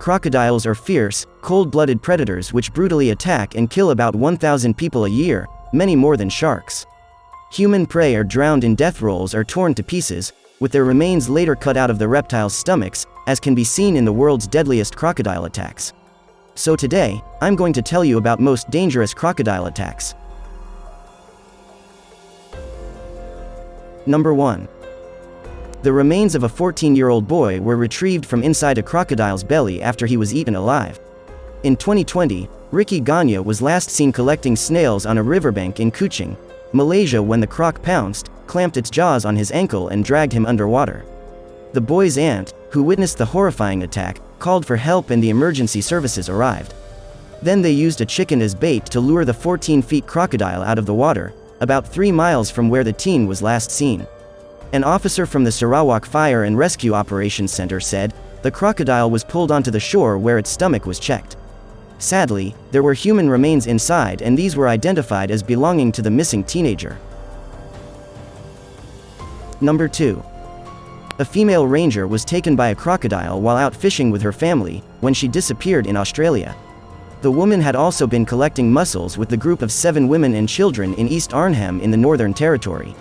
Crocodiles are fierce, cold-blooded predators which brutally attack and kill about 1,000 people a year, many more than sharks. Human prey are drowned in death rolls or torn to pieces, with their remains later cut out of the reptiles' stomachs, as can be seen in the world's deadliest crocodile attacks. So today, I'm going to tell you about most dangerous crocodile attacks. Number 1. The remains of a 14-year-old boy were retrieved from inside a crocodile's belly after he was eaten alive. In 2020, Ricky Ganya was last seen collecting snails on a riverbank in Kuching, Malaysia when the croc pounced, clamped its jaws on his ankle and dragged him underwater. The boy's aunt, who witnessed the horrifying attack, called for help and the emergency services arrived. Then they used a chicken as bait to lure the 14-foot crocodile out of the water, about 3 miles from where the teen was last seen. An officer from the Sarawak Fire and Rescue Operations Center said, the crocodile was pulled onto the shore where its stomach was checked. Sadly, there were human remains inside and these were identified as belonging to the missing teenager. Number 2. A female ranger was taken by a crocodile while out fishing with her family, when she disappeared in Australia. The woman had also been collecting mussels with the group of 7 women and children in East Arnhem in the Northern Territory.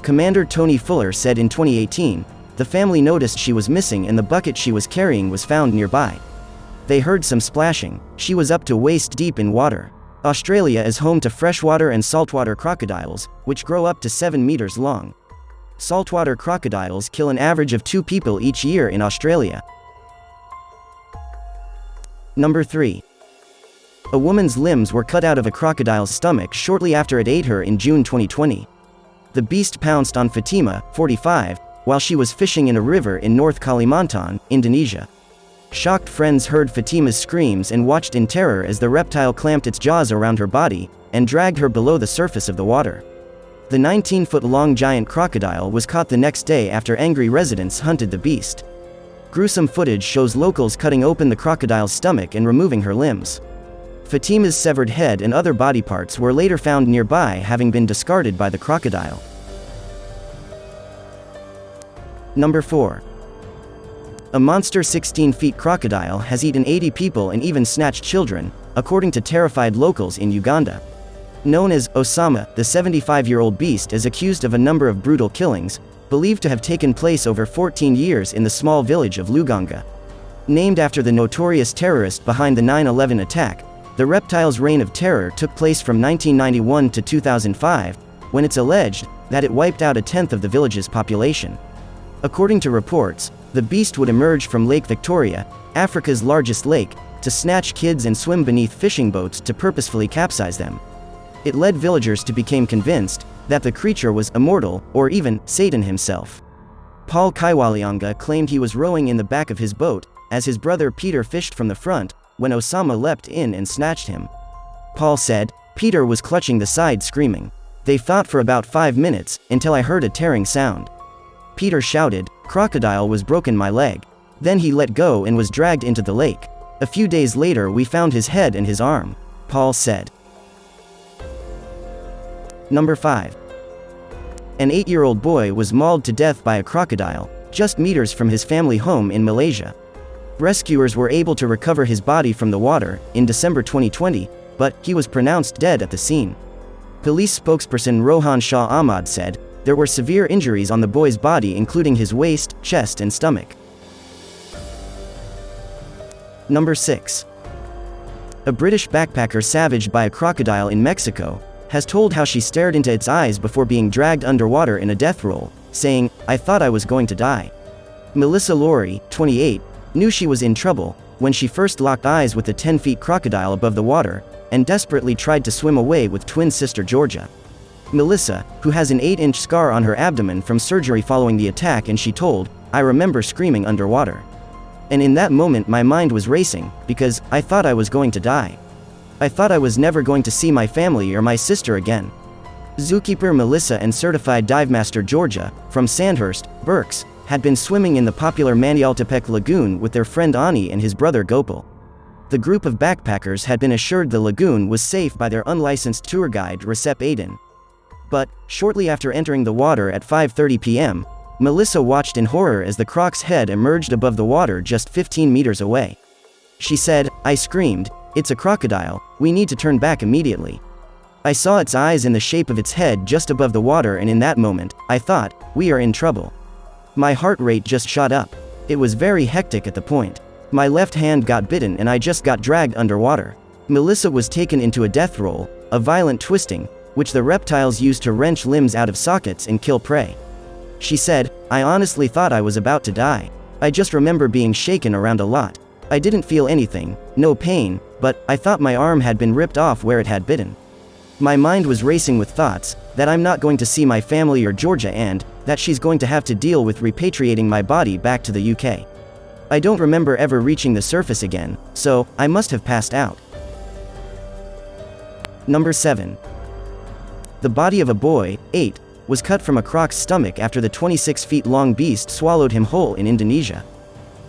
Commander Tony Fuller said in 2018, the family noticed she was missing and the bucket she was carrying was found nearby. They heard some splashing. She was up to waist deep in water. Australia is home to freshwater and saltwater crocodiles, which grow up to 7 meters long. Saltwater crocodiles kill an average of 2 people each year in Australia. Number 3. A woman's limbs were cut out of a crocodile's stomach shortly after it ate her in June 2020. The beast pounced on Fatima, 45, while she was fishing in a river in North Kalimantan, Indonesia. Shocked friends heard Fatima's screams and watched in terror as the reptile clamped its jaws around her body and dragged her below the surface of the water. The 19-foot-long giant crocodile was caught the next day after angry residents hunted the beast. Gruesome footage shows locals cutting open the crocodile's stomach and removing her limbs. Fatima's severed head and other body parts were later found nearby, having been discarded by the crocodile. Number 4. A monster 16-foot crocodile has eaten 80 people and even snatched children, according to terrified locals in Uganda. Known as Osama, the 75-year-old beast is accused of a number of brutal killings, believed to have taken place over 14 years in the small village of Luganga. Named after the notorious terrorist behind the 9/11 attack, the reptile's reign of terror took place from 1991 to 2005, when it's alleged that it wiped out a tenth of the village's population. According to reports, the beast would emerge from Lake Victoria, Africa's largest lake, to snatch kids and swim beneath fishing boats to purposefully capsize them. It led villagers to become convinced that the creature was immortal, or even Satan himself. Paul Kaiwalianga claimed he was rowing in the back of his boat, as his brother Peter fished from the front, when Osama leapt in and snatched him. Paul said, Peter was clutching the side screaming. They fought for about 5 minutes, until I heard a tearing sound. Peter shouted, crocodile was broken my leg. Then he let go and was dragged into the lake. A few days later we found his head and his arm, Paul said. Number 5. An 8-year-old boy was mauled to death by a crocodile, just meters from his family home in Malaysia. Rescuers were able to recover his body from the water in December 2020, but he was pronounced dead at the scene. Police spokesperson Rohan Shah Ahmad said, there were severe injuries on the boy's body including his waist, chest and stomach. Number 6. A British backpacker savaged by a crocodile in Mexico has told how she stared into its eyes before being dragged underwater in a death roll, saying, I thought I was going to die. Melissa Laurie, 28, knew she was in trouble when she first locked eyes with the 10-foot crocodile above the water and desperately tried to swim away with twin sister Georgia. Melissa, who has an 8-inch scar on her abdomen from surgery following the attack, and she told, I remember screaming underwater. And in that moment my mind was racing, because I thought I was going to die. I thought I was never going to see my family or my sister again. Zookeeper Melissa and certified divemaster Georgia, from Sandhurst, Berks, had been swimming in the popular Manialtepec Lagoon with their friend Ani and his brother Gopal. The group of backpackers had been assured the lagoon was safe by their unlicensed tour guide Recep Aydin. But, shortly after entering the water at 5:30 p.m., Melissa watched in horror as the croc's head emerged above the water just 15 meters away. She said. I screamed, "It's a crocodile, we need to turn back immediately." I saw its eyes in the shape of its head just above the water, and in that moment, I thought, we are in trouble. My heart rate just shot up. It was very hectic at the point. My left hand got bitten and I just got dragged underwater. Melissa was taken into a death roll, a violent twisting, which the reptiles used to wrench limbs out of sockets and kill prey. She said, "I honestly thought I was about to die. I just remember being shaken around a lot. I didn't feel anything, no pain, but I thought my arm had been ripped off where it had bitten. My mind was racing with thoughts that I'm not going to see my family or Georgia and that she's going to have to deal with repatriating my body back to the UK. I don't remember ever reaching the surface again, so I must have passed out." Number 7. The body of a boy, 8, was cut from a croc's stomach after the 26-feet-long beast swallowed him whole in Indonesia.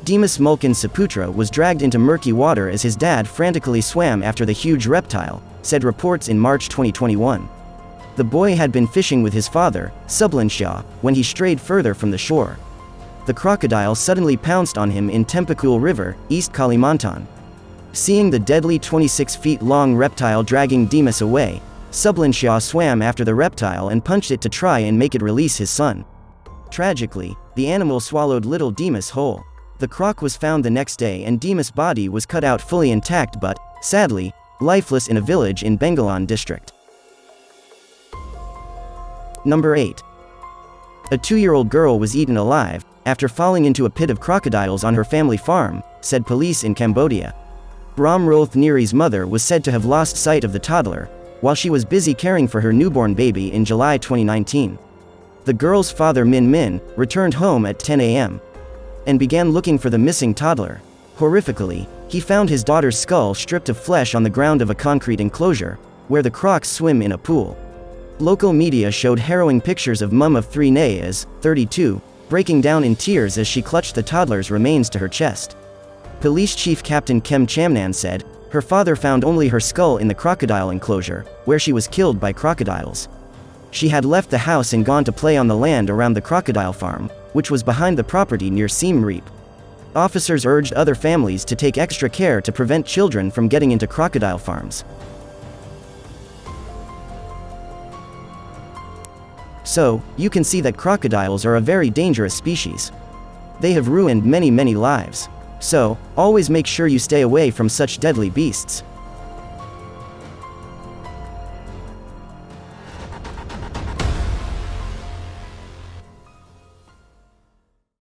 Dimas Mulkin Saputra was dragged into murky water as his dad frantically swam after the huge reptile, said reports in March 2021. The boy had been fishing with his father, Sublinshaw, when he strayed further from the shore. The crocodile suddenly pounced on him in Tempakul River, East Kalimantan. Seeing the deadly 26-feet-long reptile dragging Dimas away, Sublinshaw swam after the reptile and punched it to try and make it release his son. Tragically, the animal swallowed little Dimas whole. The croc was found the next day and Dimas' body was cut out fully intact but, sadly, lifeless in a village in Bengalan district. Number 8. A 2-year-old girl was eaten alive after falling into a pit of crocodiles on her family farm, said police in Cambodia. Ramroth Neri's mother was said to have lost sight of the toddler while she was busy caring for her newborn baby in July 2019. The girl's father Min Min returned home at 10 a.m. and began looking for the missing toddler. Horrifically, he found his daughter's skull stripped of flesh on the ground of a concrete enclosure, where the crocs swim in a pool. Local media showed harrowing pictures of mum of 3 Nayas, 32, breaking down in tears as she clutched the toddler's remains to her chest. Police Chief Captain Kem Chamnan said, her father found only her skull in the crocodile enclosure, where she was killed by crocodiles. She had left the house and gone to play on the land around the crocodile farm, which was behind the property near Siem Reap. Officers urged other families to take extra care to prevent children from getting into crocodile farms. So, you can see that crocodiles are a very dangerous species. They have ruined many lives. So, always make sure you stay away from such deadly beasts.